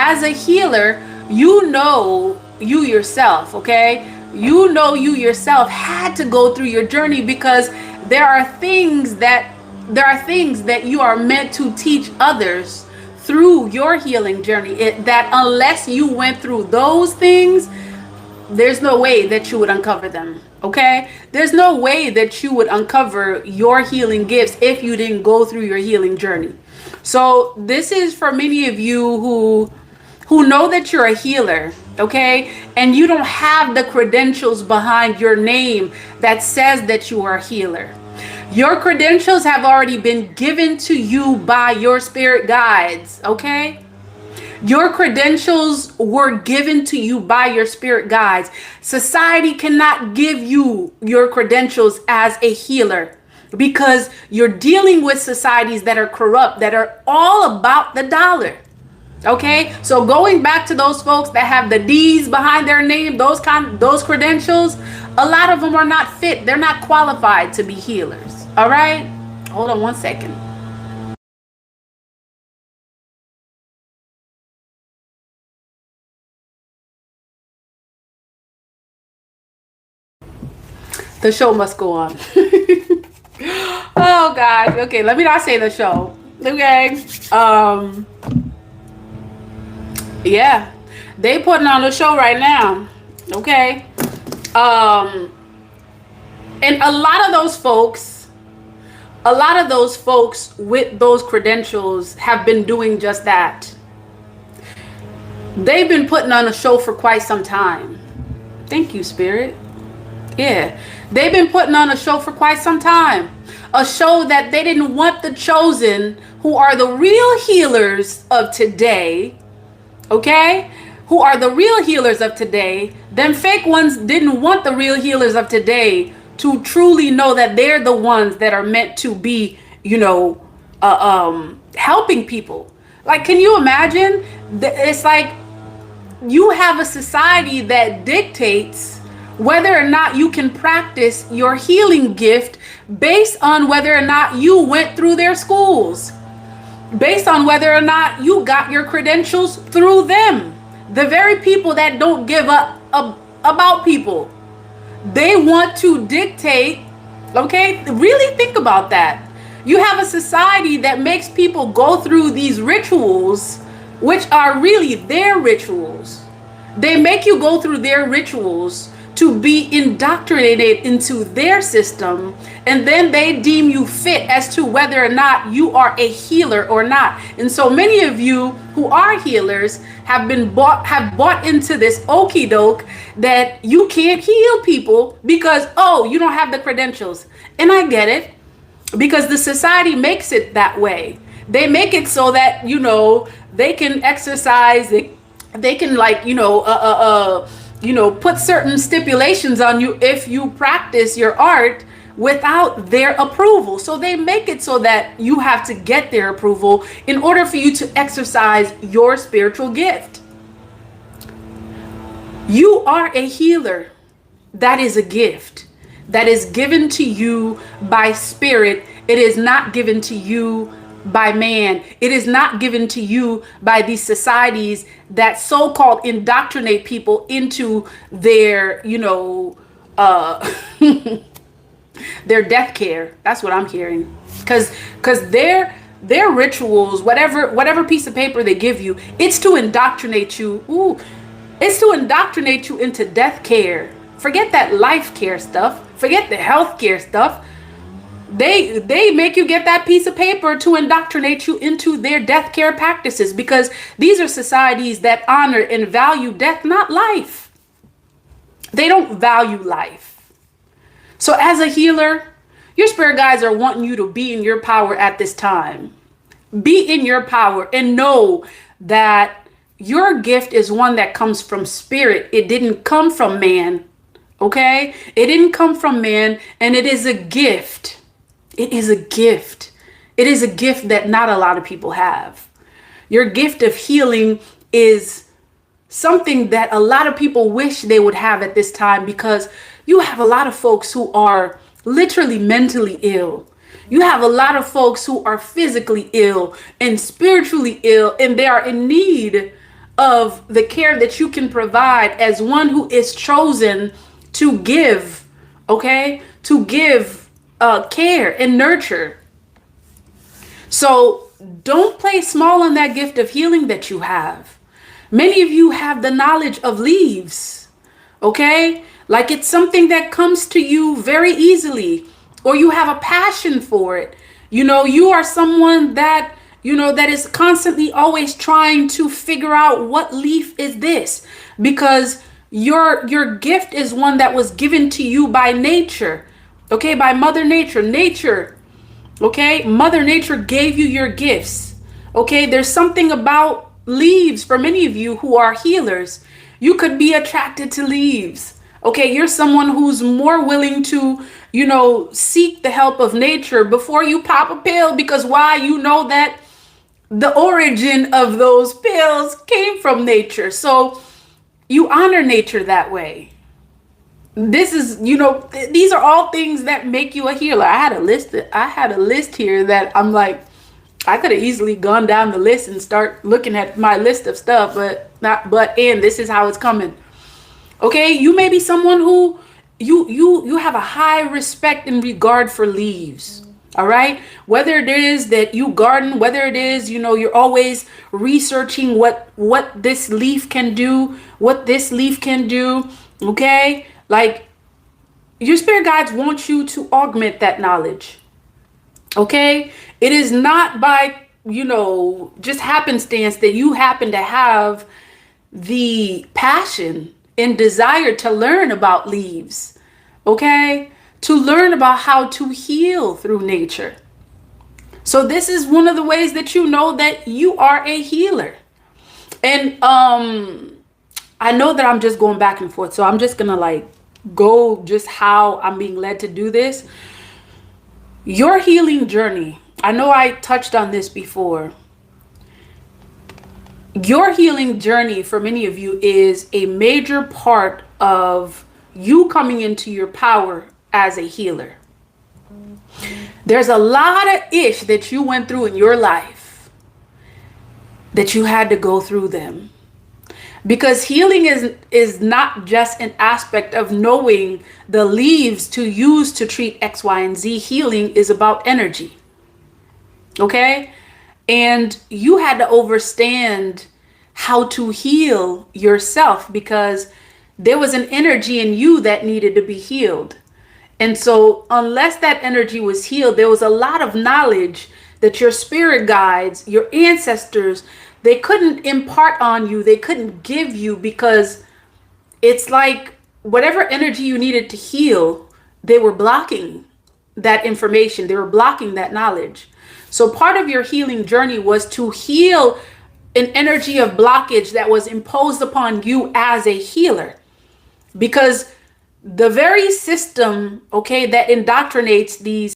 as a healer, you know you yourself, okay? You know you yourself had to go through your journey, because there are things that you are meant to teach others through your healing journey. That unless you went through those things, there's no way that you would uncover them. Okay, there's no way that you would uncover your healing gifts if you didn't go through your healing journey. So this is for many of you who know that you're a healer, okay, and you don't have the credentials behind your name that says that you are a healer. Your credentials have already been given to you by your spirit guides, okay? Your credentials were given to you by your spirit guides. Society cannot give you your credentials as a healer, because you're dealing with societies that are corrupt, that are all about the dollar. Okay, so going back to those folks that have the D's behind their name, those credentials, a lot of them are not fit. They're not qualified to be healers. All right, hold on one second. The show must go on. Oh God. Okay, let me not say the show. Okay. Yeah, they putting on a show right now. Okay. And a lot of those folks with those credentials have been doing just that. They've been putting on a show for quite some time. Thank you, Spirit. Yeah, they've been putting on a show for quite some time. A show that they didn't want the chosen, who are the real healers of today, okay? Who are the real healers of today. Them fake ones didn't want the real healers of today to truly know that they're the ones that are meant to be, helping people. Like, can you imagine? It's like you have a society that dictates whether or not you can practice your healing gift based on whether or not you went through their schools, based on whether or not you got your credentials through them. The very people that don't give up about people, they want to dictate. Okay, really think about that. You have a society that makes people go through these rituals, which are really their rituals. They make you go through their rituals to be indoctrinated into their system, and then they deem you fit as to whether or not you are a healer or not. And so many of you who are healers have bought into this okie doke that you can't heal people because, oh, you don't have the credentials. And I get it, because the society makes it that way. They make it so that, they can exercise, they can put certain stipulations on you if you practice your art without their approval. So they make it so that you have to get their approval in order for you to exercise your spiritual gift. You are a healer. That is a gift that is given to you by spirit. It is not given to you by man. It is not given to you by these societies that so-called indoctrinate people into their, their death care. That's what I'm hearing. Because their rituals, whatever piece of paper they give you, it's to indoctrinate you. It's to indoctrinate you into death care. Forget that life care stuff. Forget the health care stuff. They make you get that piece of paper to indoctrinate you into their death care practices, because these are societies that honor and value death, not life. They don't value life. So as a healer, your spirit guides are wanting you to be in your power at this time. Be in your power and know that your gift is one that comes from spirit. It didn't come from man. Okay? It didn't come from man, and it is a gift. It is a gift. It is a gift that not a lot of people have. Your gift of healing is something that a lot of people wish they would have at this time, because you have a lot of folks who are literally mentally ill. You have a lot of folks who are physically ill and spiritually ill, and they are in need of the care that you can provide as one who is chosen to give, okay? To give care and nurture. So don't play small on that gift of healing that you have. Many of you have the knowledge of leaves, okay? Like it's something that comes to you very easily, or you have a passion for it. You are someone that, that is constantly always trying to figure out what leaf is this, because your gift is one that was given to you by nature, okay? By Mother Nature. Okay, Mother Nature gave you your gifts. Okay, there's something about leaves for many of you who are healers. You could be attracted to leaves. Okay, you're someone who's more willing to, seek the help of nature before you pop a pill, because why? You know that the origin of those pills came from nature. So you honor nature that way. This is, these are all things that make you a healer. I had a list here that I'm like, I could have easily gone down the list and start looking at my list of stuff, and this is how it's coming. Okay, you may be someone who you have a high respect and regard for leaves. All right, whether it is that you garden, whether it is, you're always researching what this leaf can do, what this leaf can do. Okay, like your spirit guides want you to augment that knowledge. Okay, it is not by just happenstance that you happen to have the passion and desire to learn about leaves. Okay, to learn about how to heal through nature. So this is one of the ways that you know that you are a healer. And I know that I'm just going back and forth, so I'm just gonna go just how I'm being led to do this. Your healing journey, I know I touched on this before. Your healing journey for many of you is a major part of you coming into your power as a healer. There's a lot of ish that you went through in your life that you had to go through them. Because healing is not just an aspect of knowing the leaves to use to treat X, Y, and Z. Healing is about energy. Okay? And you had to understand how to heal yourself, because there was an energy in you that needed to be healed. And so unless that energy was healed, there was a lot of knowledge that your spirit guides, your ancestors, they couldn't impart on you. They couldn't give you, because it's like whatever energy you needed to heal, they were blocking that information. They were blocking that knowledge. So part of your healing journey was to heal an energy of blockage that was imposed upon you as a healer. Because the very system, okay, that indoctrinates these